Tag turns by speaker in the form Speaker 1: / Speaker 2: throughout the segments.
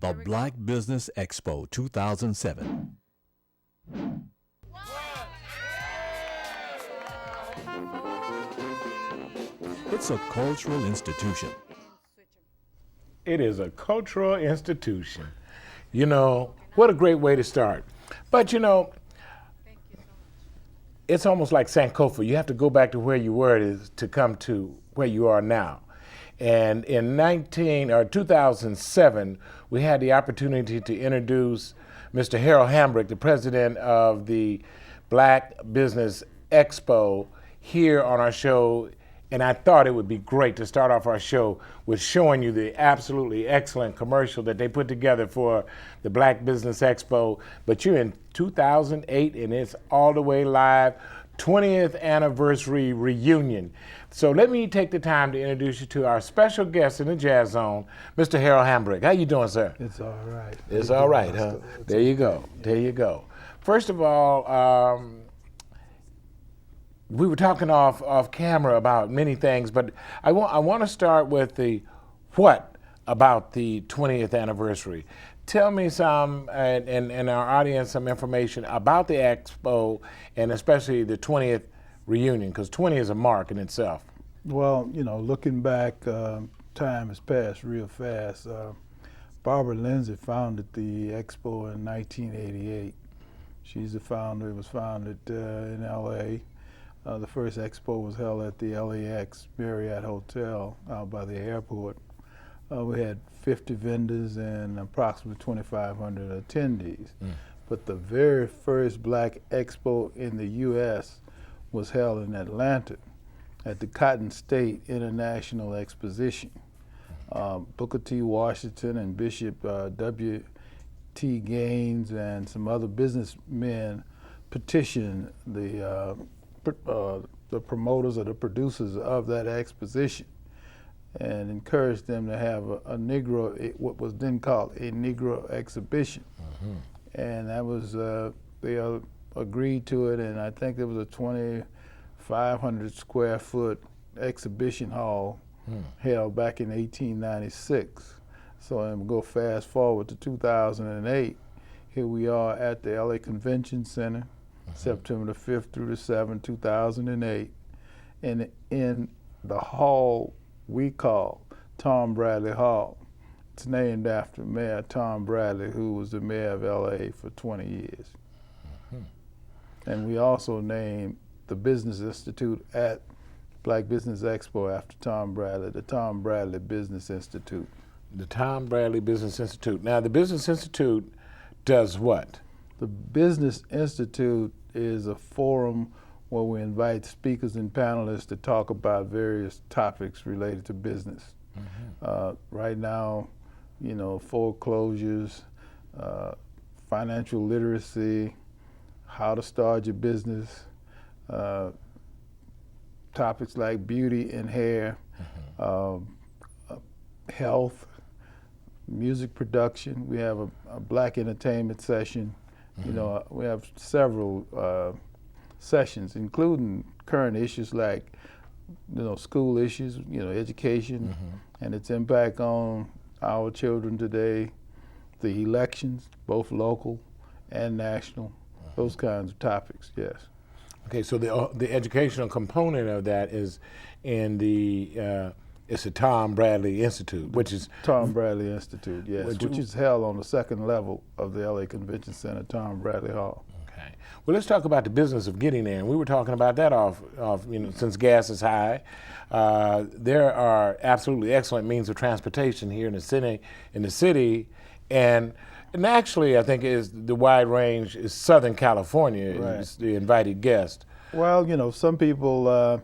Speaker 1: The Black Business Expo 2007. It's a cultural institution.
Speaker 2: It is a cultural institution. You know, what a great way to start. But you know, it's almost like Sankofa. You have to go back to where you were to come to where you are now. And in 2007, we had the opportunity to introduce Mr. Harold Hambrick, the president of the Black Business Expo, here on our show. And I thought it would be great to start off our show with showing you the absolutely excellent commercial that they put together for the Black Business Expo. But you're in 2008 and it's all the way live, 20th anniversary reunion. So let me take the time to introduce you to our special guest in the Jazz Zone, Mr. Harold Hambrick. How you doing, sir?
Speaker 3: It's all right.
Speaker 2: It's all right, huh? There you go. There you go. First of all, we were talking off camera about many things, but I want to start with the what about the 20th anniversary. Tell me some, and our audience, some information about the Expo and especially the 20th reunion, because 20 is a mark in itself.
Speaker 3: Well, you know, looking back, time has passed real fast. Barbara Lindsay founded the Expo in 1988. She's the founder. It was founded in LA. The first Expo was held at the LAX Marriott Hotel out by the airport. We had 50 vendors and approximately 2,500 attendees. But the very first Black Expo in the U.S. was held in Atlanta at the Cotton State International Exposition. Booker T. Washington and Bishop W.T. Gaines and some other businessmen petitioned the promoters or the producers of that exposition and encouraged them to have a Negro, what was then called a Negro exhibition. And that was, they agreed to it, and I think it was a 2,500 square foot exhibition hall held back in 1896. So I'm go fast forward to 2008. Here we are at the LA Convention Center, September the 5th through the 7th, 2008. And in the hall we call Tom Bradley Hall. It's named after Mayor Tom Bradley, who was the mayor of LA for 20 years. And we also named the Business Institute at Black Business Expo after Tom Bradley, the Tom Bradley Business Institute.
Speaker 2: The Tom Bradley Business Institute. Now, the Business Institute does what?
Speaker 3: The Business Institute is a forum where we invite speakers and panelists to talk about various topics related to business. Right now, you know, foreclosures, financial literacy, how to start your business, topics like beauty and hair, health, music production. We have a black entertainment session. You know, we have several sessions, including current issues like, you know, school issues, you know, education and its impact on our children today, the elections, both local and national, those kinds of topics, yes.
Speaker 2: Okay, so the educational component of that is in the it's the Tom Bradley Institute, which is
Speaker 3: Tom Bradley Institute, yes, which is held on the second level of the LA Convention Center, Tom Bradley Hall.
Speaker 2: Okay. Well, let's talk about the business of getting there. And we were talking about that off you know, since gas is high. There are absolutely excellent means of transportation here in the city, and actually, I think is the wide range is Southern California, is the invited guest.
Speaker 3: Well, you know, some people are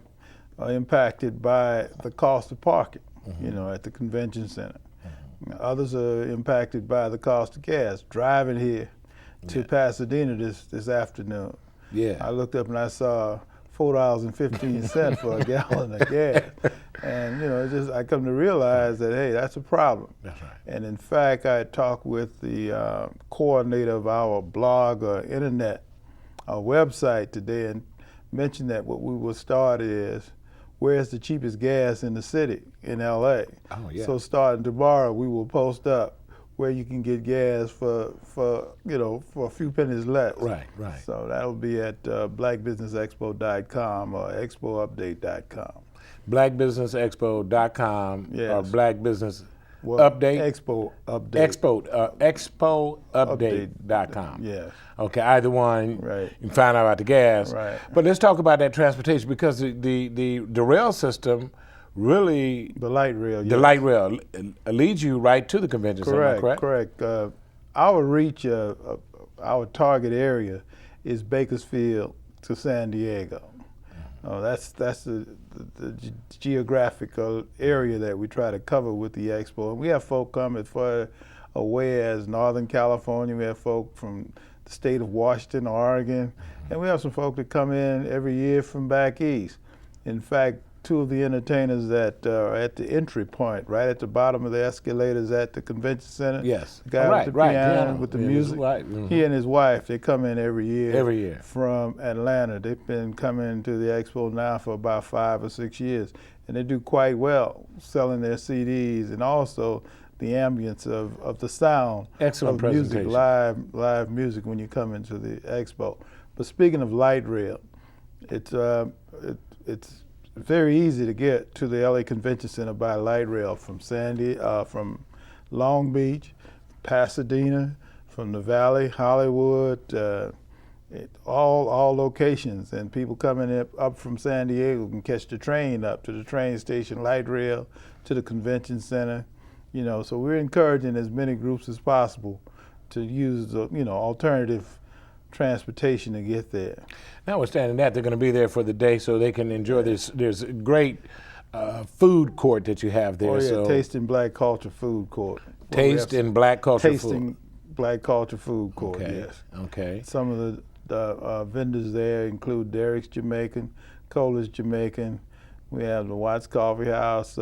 Speaker 3: impacted by the cost of parking, you know, at the convention center. Others are impacted by the cost of gas, driving here to Pasadena this afternoon. I looked up and I saw $4.15 for a gallon of gas. And, you know, I come to realize that, hey, that's a problem.
Speaker 2: That's right.
Speaker 3: And in fact, I talked with the coordinator of our blog or internet website today and mentioned that what we will start is, where's the cheapest gas in the city, in LA?
Speaker 2: Oh, yeah.
Speaker 3: So starting tomorrow, we will post up where you can get gas for a few pennies less.
Speaker 2: Right, right.
Speaker 3: So that'll be at blackbusinessexpo.com or expoupdate.com.
Speaker 2: Blackbusinessexpo.com
Speaker 3: Yes.
Speaker 2: or Black Business
Speaker 3: Well,
Speaker 2: Update?
Speaker 3: Expo Update.
Speaker 2: Expoupdate.com.
Speaker 3: Yes.
Speaker 2: Okay, either one,
Speaker 3: Right.
Speaker 2: you can find out about the gas.
Speaker 3: Right.
Speaker 2: But let's talk about that transportation, because the rail system really,
Speaker 3: The light rail.
Speaker 2: the
Speaker 3: yes.
Speaker 2: light rail leads you right to the convention center, correct?
Speaker 3: Correct. Our reach, our target area is Bakersfield to San Diego. That's the geographical area that we try to cover with the expo. And we have folk come as far away as Northern California. We have folk from the state of Washington, Oregon, and we have some folk that come in every year from back east. In fact, two of the entertainers that are at the entry point, right at the bottom of the escalators at the convention center.
Speaker 2: Yes.
Speaker 3: The guy
Speaker 2: Right,
Speaker 3: with the
Speaker 2: right,
Speaker 3: piano, with the
Speaker 2: Yeah,
Speaker 3: music.
Speaker 2: right, mhm.
Speaker 3: He and his wife, they come in every year.
Speaker 2: Every year.
Speaker 3: From Atlanta. They've been coming to the expo now for about 5 or 6 years, and they do quite well selling their CDs, and also the ambience of the sound
Speaker 2: Excellent
Speaker 3: of music,
Speaker 2: presentation.
Speaker 3: live music when you come into the expo. But speaking of light rail, it's very easy to get to the LA Convention Center by light rail from from Long Beach, Pasadena, from the Valley, Hollywood, all locations. And people coming up from San Diego can catch the train up to the train station, light rail, to the convention center. So we're encouraging as many groups as possible to use the alternative transportation to get there.
Speaker 2: Notwithstanding that, they're going to be there for the day so they can enjoy this. There's a great food court that you have there.
Speaker 3: Oh yeah,
Speaker 2: so
Speaker 3: Tasting Black Culture Food Court.
Speaker 2: Taste in Black Culture
Speaker 3: Tasting Black Culture Food Court,
Speaker 2: Okay.
Speaker 3: yes.
Speaker 2: Okay.
Speaker 3: Some of the vendors there include Derek's Jamaican, Cola's Jamaican. We have the Watts Coffee House,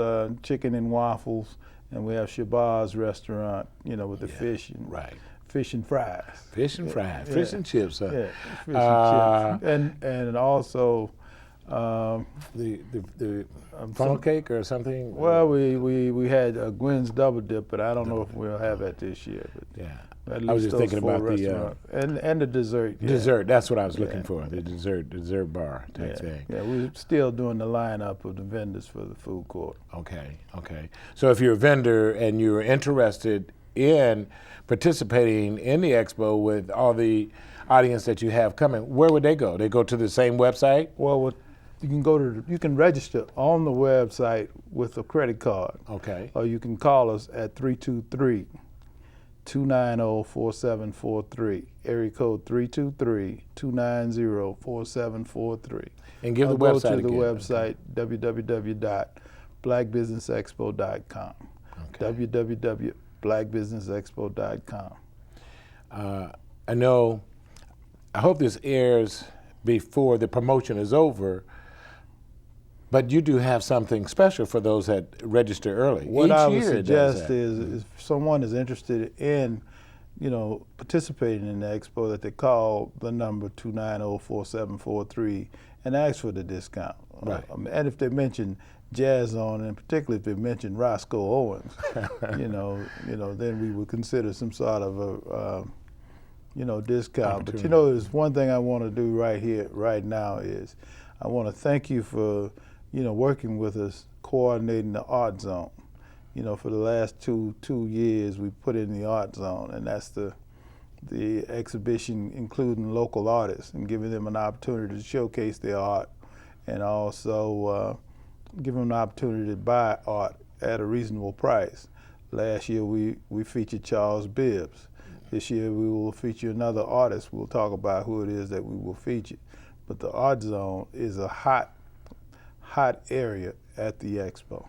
Speaker 3: Chicken and Waffles, and we have Shabazz Restaurant, with the fish and
Speaker 2: Right.
Speaker 3: fish and fries.
Speaker 2: Fish and fries,
Speaker 3: Yeah.
Speaker 2: fish and chips.
Speaker 3: Yeah, fish and chips. And also
Speaker 2: The funnel cake or something.
Speaker 3: well, we had Gwen's Double Dip, but I don't know if we'll have that this year. But
Speaker 2: Yeah.
Speaker 3: at
Speaker 2: I was
Speaker 3: least
Speaker 2: just thinking
Speaker 3: those
Speaker 2: about
Speaker 3: four
Speaker 2: the
Speaker 3: restaurants. and the dessert. Yeah.
Speaker 2: dessert. That's what I was looking
Speaker 3: Yeah.
Speaker 2: for. The dessert bar type thing.
Speaker 3: Yeah, we're still doing the lineup of the vendors for the food court.
Speaker 2: Okay. Okay. So if you're a vendor and you're interested in participating in the expo with all the audience that you have coming, where would they go? They go to the same website?
Speaker 3: Well, you can register on the website with a credit card,
Speaker 2: Okay.
Speaker 3: or you can call us at 323-290-4743. Area code 323-290-4743.
Speaker 2: And give
Speaker 3: Or
Speaker 2: the
Speaker 3: go
Speaker 2: website
Speaker 3: to the
Speaker 2: again.
Speaker 3: website www.blackbusinessexpo.com.
Speaker 2: Okay.
Speaker 3: www.blackbusinessexpo.com.
Speaker 2: I know, I hope this airs before the promotion is over, but you do have something special for those that register early.
Speaker 3: What
Speaker 2: Each
Speaker 3: I would
Speaker 2: year it does
Speaker 3: suggest
Speaker 2: that.
Speaker 3: is if someone is interested in, participating in the expo, that they call the number 290-4743 and ask for the discount.
Speaker 2: Right.
Speaker 3: And if they mention JazzZone, and particularly if they mention Roscoe Owens, then we would consider some sort of a discount. But there's one thing I want to do right now is I want to thank you for, working with us, coordinating the Art Zone. For the last two years, we put in the Art Zone, and that's the exhibition including local artists and giving them an opportunity to showcase their art, and also giving them an opportunity to buy art at a reasonable price. Last year, we featured Charles Bibbs. This year we will feature another artist. We'll talk about who it is that we will feature. But the Art Zone is a hot area at the expo.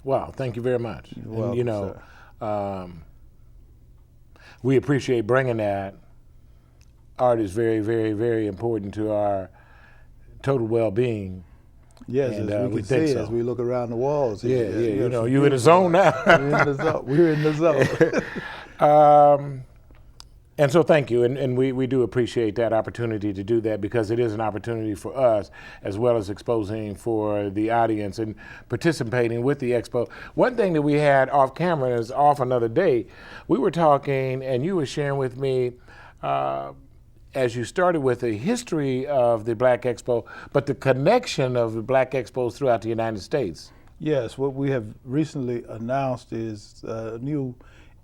Speaker 2: Wow, thank you very much.
Speaker 3: You're welcome, sir.
Speaker 2: We appreciate bringing that. Art is very, very, very important to our total well-being.
Speaker 3: Yes,
Speaker 2: And,
Speaker 3: as we
Speaker 2: we
Speaker 3: can
Speaker 2: think
Speaker 3: see
Speaker 2: so.
Speaker 3: as we look around the walls.
Speaker 2: Yeah,
Speaker 3: here.
Speaker 2: you're in the zone now.
Speaker 3: We're in the zone. We're in the zone.
Speaker 2: And so thank you, and we do appreciate that opportunity to do that, because it is an opportunity for us as well as exposing for the audience and participating with the expo. One thing that we had off camera is off another day, we were talking and you were sharing with me as you started with the history of the Black Expo, but the connection of the Black Expos throughout the United States.
Speaker 3: Yes, what we have recently announced is a new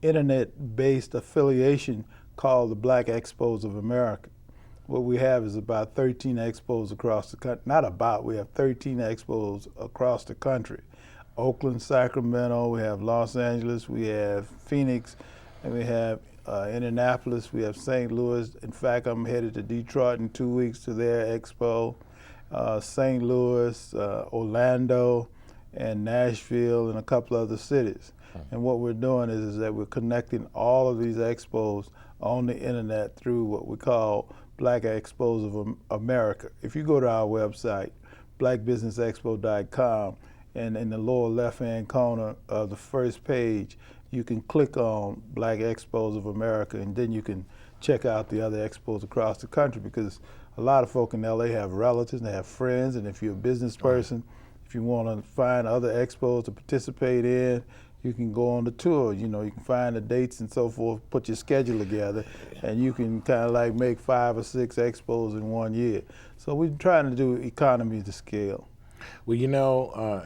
Speaker 3: internet-based affiliation called the Black Expos of America. What we have is about 13 expos across the country. Not about, we have 13 expos across the country. Oakland, Sacramento, we have Los Angeles, we have Phoenix, and we have Indianapolis, we have St. Louis. In fact, I'm headed to Detroit in 2 weeks to their expo. St. Louis, Orlando, and Nashville, and a couple other cities. And what we're doing is that we're connecting all of these expos on the internet through what we call Black Expos of America. If you go to our website, blackbusinessexpo.com, and in the lower left-hand corner of the first page, you can click on Black Expos of America, and then you can check out the other expos across the country, because a lot of folk in LA have relatives, they have friends, and if you're a business person, if you want to find other expos to participate in, you can go on the tour. You know, you can find the dates and so forth, put your schedule together, and you can kind of like make 5 or 6 expos in 1 year. So we're trying to do economies of scale.
Speaker 2: Well, you know,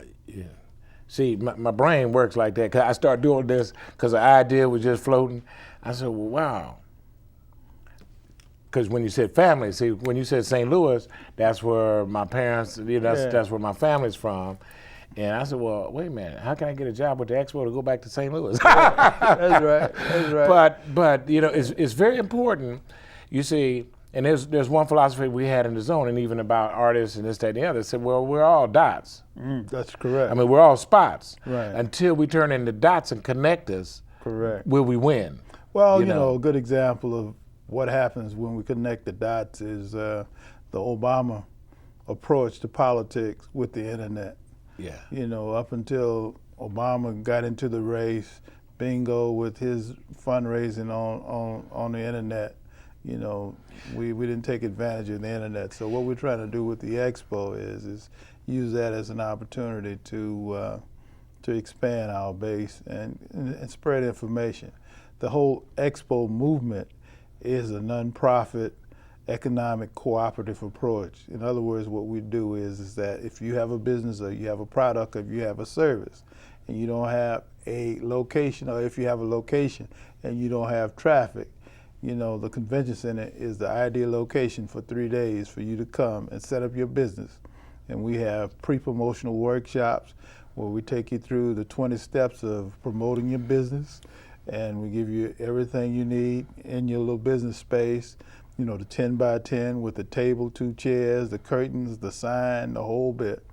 Speaker 2: see, my brain works like that. 'Cause I started doing this because the idea was just floating. I said, well, wow. Because when you said family, see, when you said St. Louis, that's where my parents, you know, that's where my family's from. And I said, well, wait a minute, how can I get a job with the Expo to go back to St. Louis?
Speaker 3: That's right, that's right.
Speaker 2: But you know, it's very important, you see, and there's one philosophy we had in the zone, and even about artists and this, that, and the other, said, well, we're all dots.
Speaker 3: That's correct.
Speaker 2: I mean, we're all spots.
Speaker 3: Right.
Speaker 2: Until we turn into dots and connect us,
Speaker 3: correct,
Speaker 2: will we win?
Speaker 3: Well, you know, a good example of what happens when we connect the dots is the Obama approach to politics with the internet.
Speaker 2: Yeah.
Speaker 3: You know, up until Obama got into the race, bingo, with his fundraising on the internet, you know, we didn't take advantage of the internet. So what we're trying to do with the Expo is use that as an opportunity to expand our base and spread information. The whole Expo movement is a nonprofit economic cooperative approach. In other words, what we do is that if you have a business or you have a product or if you have a service and you don't have a location, or if you have a location and you don't have traffic, you know, the convention center is the ideal location for 3 days for you to come and set up your business. And we have pre-promotional workshops where we take you through the 20 steps of promoting your business, and we give you everything you need in your little business space. You know, the 10 by 10 with the table, 2 chairs, the curtains, the sign, the whole bit.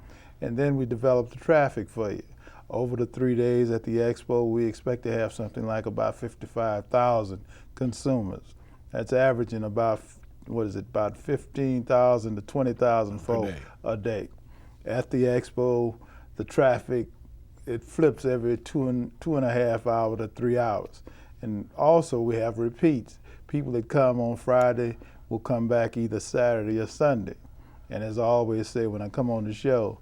Speaker 3: And then we develop the traffic for you. Over the 3 days at the Expo, we expect to have something like about 55,000 consumers. That's averaging about, about 15,000 to 20,000 folks a day. At the Expo, the traffic, it flips every two and a half hours to 3 hours. And also we have repeats. People that come on Friday will come back either Saturday or Sunday. And as I always say when I come on the show,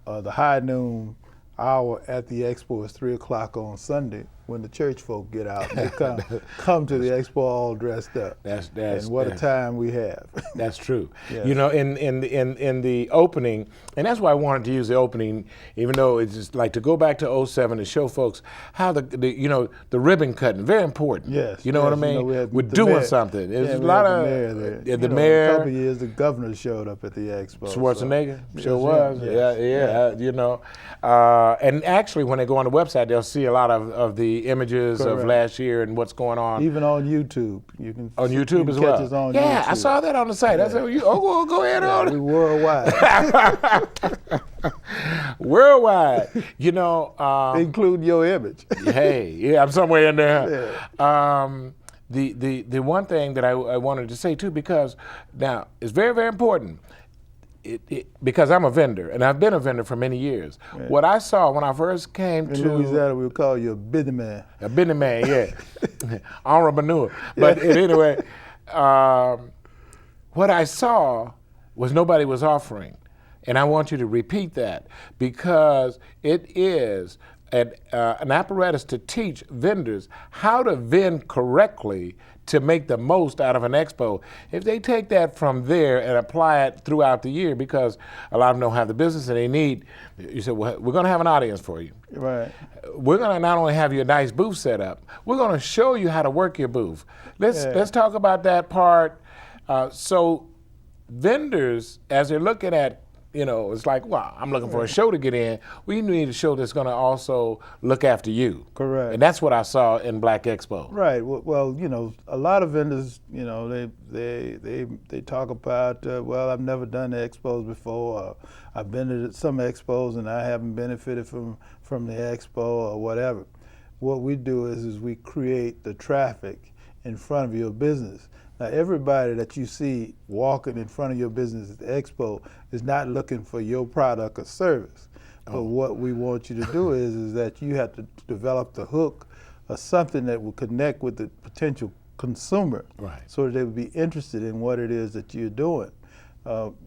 Speaker 3: the high noon hour at the Expo is 3 o'clock on Sunday when the church folk get out and they come to the Expo all dressed up. And what a time we have.
Speaker 2: That's true.
Speaker 3: Yes.
Speaker 2: You know, in the opening, and that's why I wanted to use the opening, even though it's just like to go back to 07 to show folks how the ribbon cutting, very important.
Speaker 3: Yes.
Speaker 2: You know what I mean?
Speaker 3: You know,
Speaker 2: we're doing something. There's a lot of
Speaker 3: the mayor. A couple of years, the governor showed up at the Expo.
Speaker 2: Schwarzenegger, sure was.
Speaker 3: Yes.
Speaker 2: Yeah. You know, and actually, when they go on the website, they'll see a lot of the images of last year and what's going on.
Speaker 3: Even on YouTube, you can
Speaker 2: on YouTube as well.
Speaker 3: Catch us on
Speaker 2: yeah,
Speaker 3: YouTube.
Speaker 2: I saw that on the site. I said, go ahead on.
Speaker 3: We worldwide.
Speaker 2: Worldwide, you know,
Speaker 3: including your image.
Speaker 2: Hey, yeah, I'm somewhere in there.
Speaker 3: Yeah.
Speaker 2: The one thing that I wanted to say too, because now it's very, very important. because I'm a vendor, and I've been a vendor for many years.
Speaker 3: Right.
Speaker 2: What I saw when I first came
Speaker 3: In
Speaker 2: to
Speaker 3: Louisiana, we would call you a business man.
Speaker 2: a business man, yeah, honorable. But anyway, what I saw was nobody was offering, and I want you to repeat that because it is an apparatus to teach vendors how to vend correctly to make the most out of an expo. If they take that from there and apply it throughout the year, because a lot of them don't have the business and they need, you said, well, we're going to have an audience for you.
Speaker 3: Right.
Speaker 2: We're going to not only have your nice booth set up, we're going to show you how to work your booth. Let's talk about that part. So vendors, as they're looking at, it's like, wow, I'm looking for a show to get in. We need a show that's going to also look after you.
Speaker 3: Correct.
Speaker 2: And that's what I saw in Black Expo.
Speaker 3: Right. Well, a lot of vendors, they talk about, well, I've never done the expos before. Or I've been to some expos and I haven't benefited from the expo or whatever. What we do is we create the traffic in front of your business. Now, everybody that you see walking in front of your business at the expo is not looking for your product or service. But what we want you to do is that you have to develop the hook or something that will connect with the potential consumer,
Speaker 2: right,
Speaker 3: so that they would be interested in what it is that you're doing.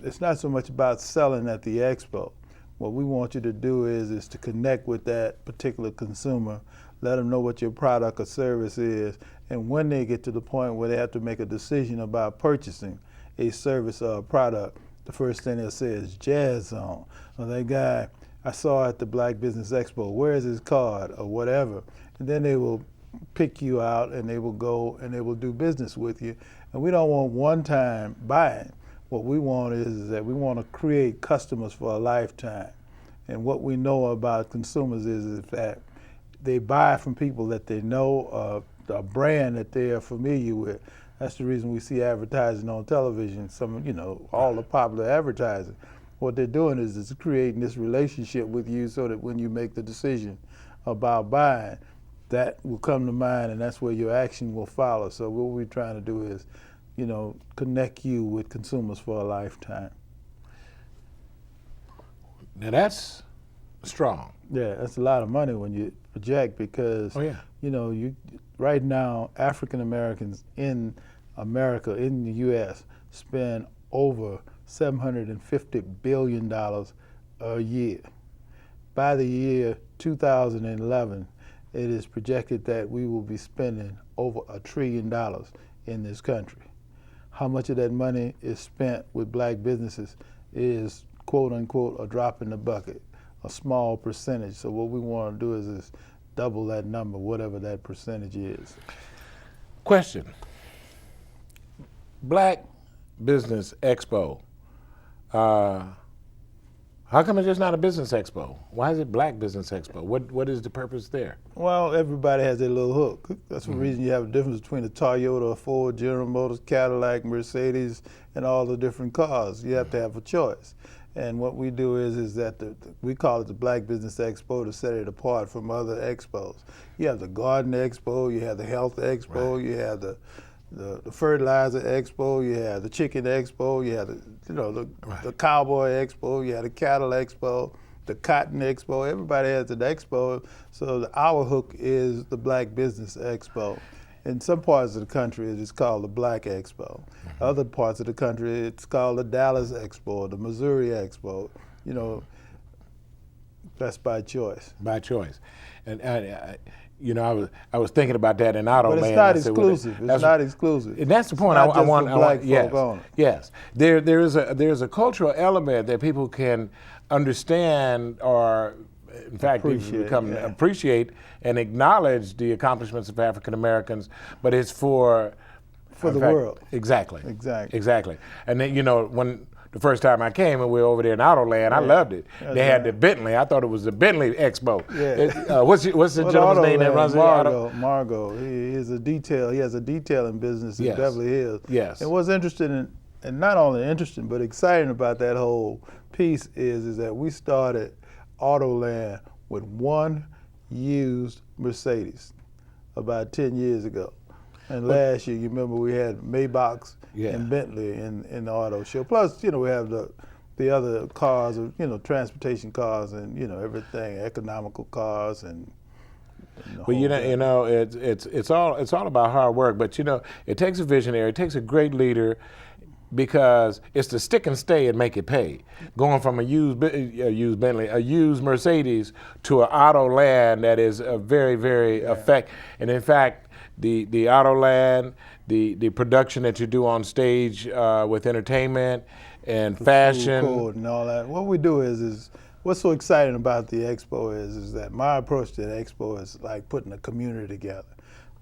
Speaker 3: It's not so much about selling at the expo. What we want you to do is to connect with that particular consumer, let them know what your product or service is, and when they get to the point where they have to make a decision about purchasing a service or a product, the first thing they'll say is JazzZone. Or that guy I saw at the Black Business Expo, where is his card, or whatever. And then they will pick you out and they will go and they will do business with you. And we don't want one-time buying. What we want is that we want to create customers for a lifetime. And what we know about consumers is that they buy from people that they know, a brand that they are familiar with. That's the reason we see advertising on television, all the popular advertising. What they're doing is creating this relationship with you so that when you make the decision about buying, that will come to mind and that's where your action will follow. So what we're trying to do is, connect you with consumers for a lifetime.
Speaker 2: Now that's strong.
Speaker 3: Yeah, that's a lot of money when you project because, right now, African Americans in America, in the U.S., spend over $750 billion a year. By the year 2011, it is projected that we will be spending over $1 trillion in this country. How much of that money is spent with black businesses is, quote unquote, a drop in the bucket, a small percentage. So what we want to do is double that number, whatever that percentage is.
Speaker 2: Question. Black Business Expo. How come it's just not a business expo? Why is it Black Business Expo? What is the purpose there?
Speaker 3: Well, everybody has their little hook. That's the reason you have a difference between a Toyota, a Ford, General Motors, Cadillac, Mercedes, and all the different cars. You have to have a choice. And what we do is that we call it the Black Business Expo to set it apart from other expos. You have the Garden Expo, you have the Health Expo, right, you have the Fertilizer Expo, you have the Chicken Expo, you have the Cowboy Expo, you have the Cattle Expo, the Cotton Expo. Everybody has an expo. So our hook is the Black Business Expo. In some parts of the country, it is called the Black Expo. Mm-hmm. Other parts of the country, it's called the Dallas Expo, the Missouri Expo. That's by choice.
Speaker 2: By choice. And I was thinking about that in Auto
Speaker 3: But
Speaker 2: Land.
Speaker 3: it's not exclusive. It's not exclusive.
Speaker 2: And that's the point I want.
Speaker 3: Yes.
Speaker 2: Yes. There's a cultural element that people can understand, or in fact appreciate and acknowledge the accomplishments of African Americans, but it's for
Speaker 3: the world.
Speaker 2: Exactly.
Speaker 3: Exactly.
Speaker 2: And then when the first time I came and we were over there in Autoland, I loved it. They had the Bentley. I thought it was the Bentley Expo.
Speaker 3: Yeah.
Speaker 2: What's the gentleman's name that runs
Speaker 3: Margo. He has a detailing business in Beverly Hills.
Speaker 2: Yes.
Speaker 3: And what's interesting, and not only interesting, but exciting about that whole piece is that we started Autoland with one used Mercedes about 10 years ago. And last year, you remember we had Maybachs and Bentley in the auto show. Plus, we have the the other cars, transportation cars and everything, economical cars and.
Speaker 2: Well, it's all about hard work, but it takes a visionary, it takes a great leader, because it's the stick and stay and make it pay. Going from a used Bentley, a used Mercedes, to an auto land that is a very, very effect. And in fact, the auto land, the production that you do on stage with entertainment and fashion,
Speaker 3: food court and all that. What we do is what's so exciting about the Expo is that my approach to the Expo is like putting a community together.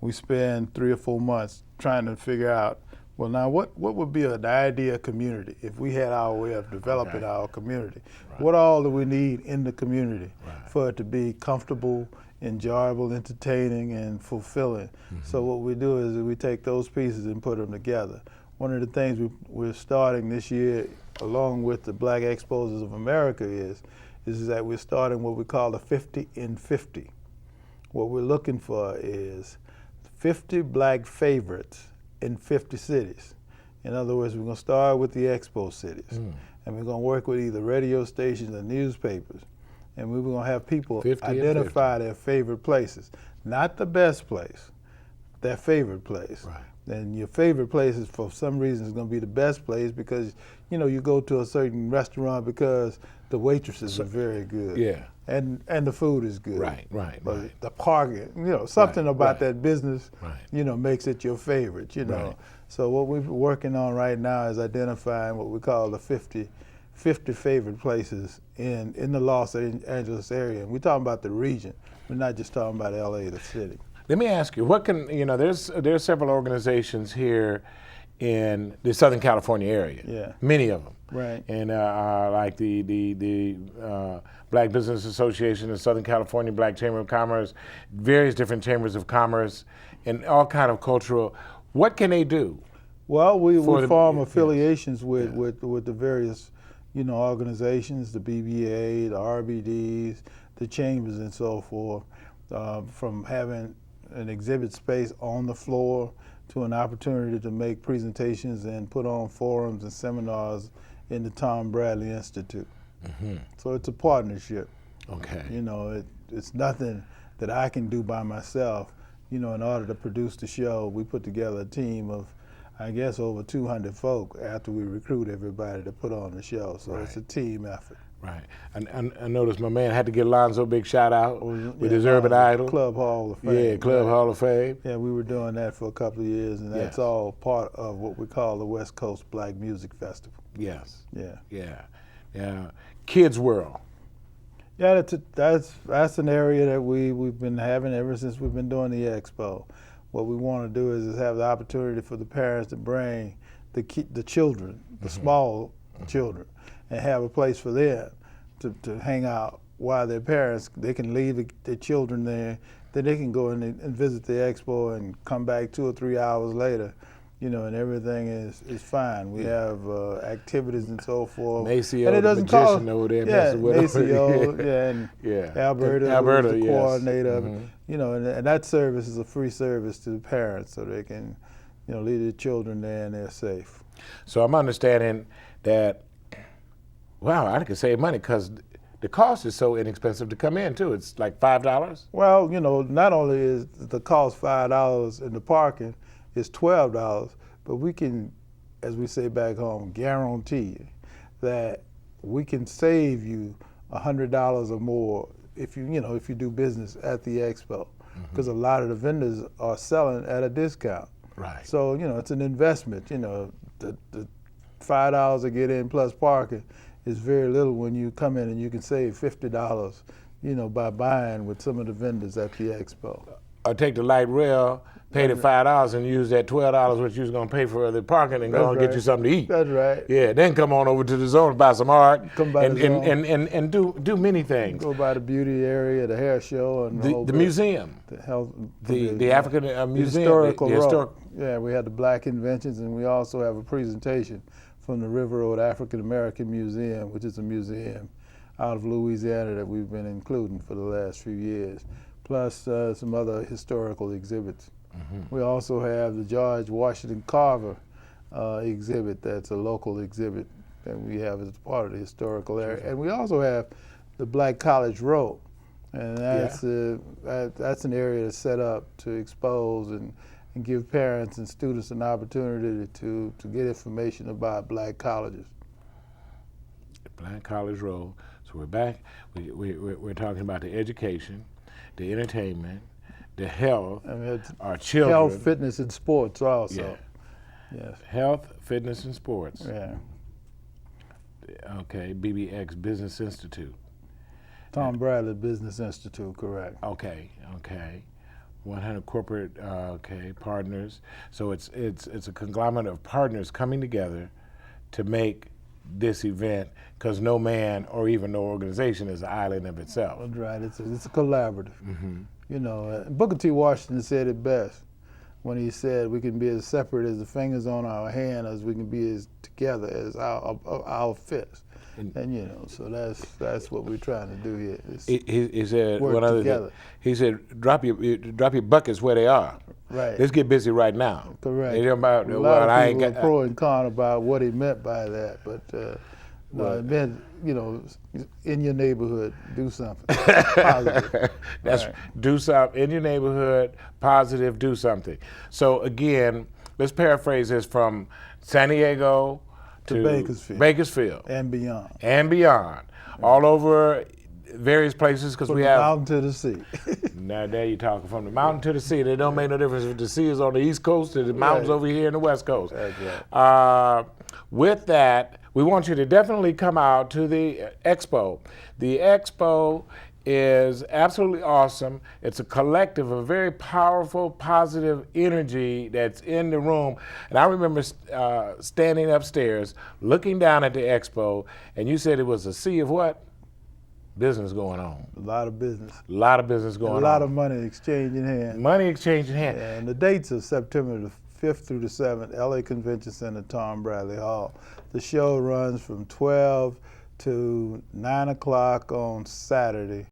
Speaker 3: We spend 3 or 4 months trying to figure out, well, now what would be an ideal community if we had our way of developing our community? Right. What all do we need in the community for it to be comfortable, enjoyable, entertaining, and fulfilling? So what we do is we take those pieces and put them together. One of the things we're starting this year, along with the Black Exposers of America, is that we're starting what we call the 50 in 50. What we're looking for is 50 black favorites in 50 cities. In other words, we're going to start with the Expo cities, and we're going to work with either radio stations or newspapers, and we're going to have people identify their favorite places. Not the best place, their favorite place. Right. And your favorite place is, for some reason, is going to be the best place because, you go to a certain restaurant because the waitresses are very good. Yeah. And the food is good. Right. But the parking, something about that business, makes it your favorite, Right. So what we're working on right now is identifying what we call the 50 favorite places in the Los Angeles area. And we're talking about the region. We're not just talking about LA, the city.
Speaker 2: Let me ask you, what can, there's several organizations here in the Southern California area, many of them.
Speaker 3: Right.
Speaker 2: And like the Black Business Association of Southern California, Black Chamber of Commerce, various different chambers of commerce, and all kind of cultural. What can they do?
Speaker 3: Well, we form affiliations with the various, organizations, the BBA, the RBDs, the chambers, and so forth, from having an exhibit space on the floor to an opportunity to make presentations and put on forums and seminars in the Tom Bradley Institute. So it's a partnership. Okay. It's nothing that I can do by myself. In order to produce the show, we put together a team of, I guess, over 200 folk after we recruit everybody to put on the show. So it's a team effort.
Speaker 2: Right. I noticed my man had to get Alonzo a big shout out with his Urban Idol.
Speaker 3: Club Hall of Fame.
Speaker 2: Yeah, Club Hall of Fame.
Speaker 3: Yeah, we were doing that for a couple of years, and that's all part of what we call the West Coast Black Music Festival.
Speaker 2: Yes. Yeah. Kids World.
Speaker 3: Yeah, that's an area that we've been having ever since we've been doing the Expo. What we want to do is have the opportunity for the parents to bring the children, the small children, and have a place for them to hang out while their parents, they can leave their children there, then they can go in and visit the Expo and come back 2 or 3 hours later, and everything is fine. We have activities and so forth.
Speaker 2: Maceo,
Speaker 3: and it doesn't cost,
Speaker 2: over there messing with
Speaker 3: Maceo, and Alberta, the coordinator of it. And that service is a free service to the parents, so they can, leave their children there and they're safe.
Speaker 2: So I'm understanding that, wow, I could save money because the cost is so inexpensive to come in too. It's like $5?
Speaker 3: Well, not only is the cost $5 in the parking, it's $12, but we can, as we say back home, guarantee you that we can save you $100 or more if you do business at the Expo, because a lot of the vendors are selling at a discount. Right. So it's an investment. The $5 to get in plus parking is very little when you come in and you can save $50, by buying with some of the vendors at the Expo.
Speaker 2: Or take the light rail, pay the $5 and use that $12 which you was gonna pay for the parking and go and get you something to eat.
Speaker 3: That's right.
Speaker 2: Yeah, then come on over to the zone, buy some art,
Speaker 3: come by the zone.
Speaker 2: and do many things.
Speaker 3: Go by the beauty area, the hair show, and
Speaker 2: the museum,
Speaker 3: the health,
Speaker 2: the African museum,
Speaker 3: historical. Yeah, we had the Black Inventions, and we also have a presentation from the River Road African American Museum, which is a museum out of Louisiana that we've been including for the last few years, plus some other historical exhibits. We also have the George Washington Carver exhibit that's a local exhibit that we have as part of the historical area. And we also have the Black College Road. And that's an area that's set up to expose and give parents and students an opportunity to get information about black colleges.
Speaker 2: Black College Road. So we're back. We're talking about the education, the entertainment, the health, our children.
Speaker 3: Health, fitness, and sports also.
Speaker 2: Yeah.
Speaker 3: Yes.
Speaker 2: Health, fitness, and sports.
Speaker 3: Yeah.
Speaker 2: Okay, BBX Business Institute.
Speaker 3: Tom Bradley Business Institute, correct.
Speaker 2: Okay. 100 corporate partners. So it's a conglomerate of partners coming together to make this event, because no man or even no organization is an island of itself.
Speaker 3: That's right. It's a collaborative.
Speaker 2: Mm-hmm.
Speaker 3: You know, Booker T. Washington said it best when he said we can be as separate as the fingers on our hand as we can be as together as our fists. And you know, so that's what we're trying to do here.
Speaker 2: He said
Speaker 3: work
Speaker 2: one other
Speaker 3: together.
Speaker 2: thing. He said, drop your buckets where they are.
Speaker 3: Right.
Speaker 2: Let's get busy right now.
Speaker 3: Correct.
Speaker 2: About,
Speaker 3: a lot of people were pro and con about what he meant by that, but no, it meant, you know, in your neighborhood, do something positive.
Speaker 2: That's right. Do something in your neighborhood, positive, do something. So again, let's paraphrase this from San Diego to Bakersfield
Speaker 3: and beyond.
Speaker 2: Right. All over various places, because we have
Speaker 3: mountain to the sea.
Speaker 2: Now there you're talking from the mountain to the sea. It don't make no difference if the sea is on the East Coast or the mountains over here in the West Coast.
Speaker 3: That's right.
Speaker 2: With that, we want you to definitely come out to the Expo. The Expo is absolutely awesome. It's a collective of very powerful, positive energy that's in the room. And I remember standing upstairs, looking down at the Expo, and you said it was a sea of what? Business going on.
Speaker 3: A lot of business.
Speaker 2: A lot of business going on.
Speaker 3: A lot of money exchanging hands.
Speaker 2: Money exchanging hands.
Speaker 3: Yeah, and the dates are September the 5th through the 7th, LA Convention Center, Tom Bradley Hall. The show runs from 12 to 9 o'clock on Saturday,